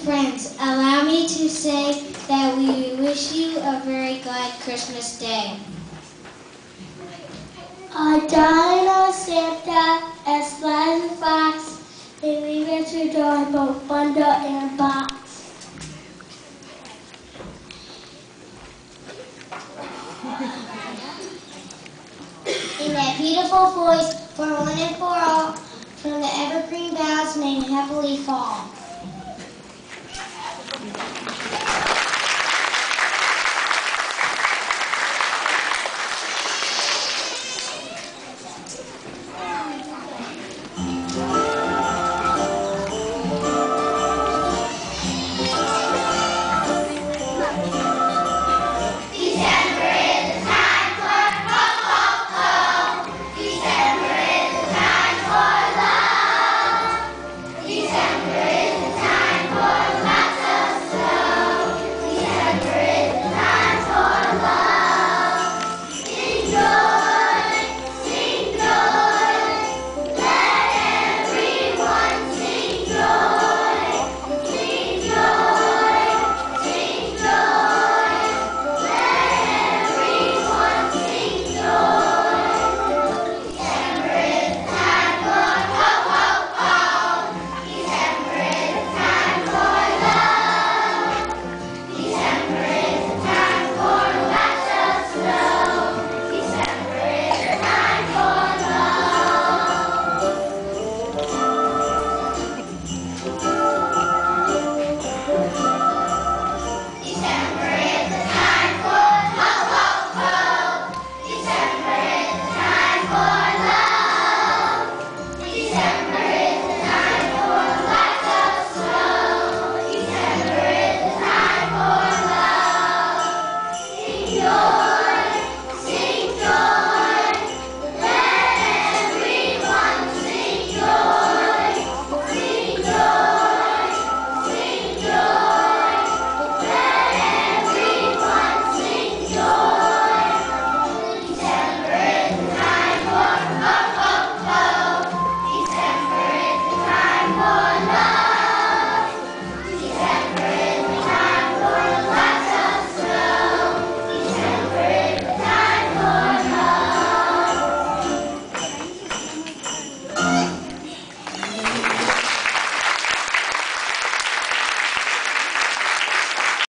Friends, allow me to say that we wish you a very glad Christmas Day. Darling Santa, as fly as a fox, may we reach your door both bundle and box. In that beautiful voice, for one and for all, from the evergreen boughs may happily fall.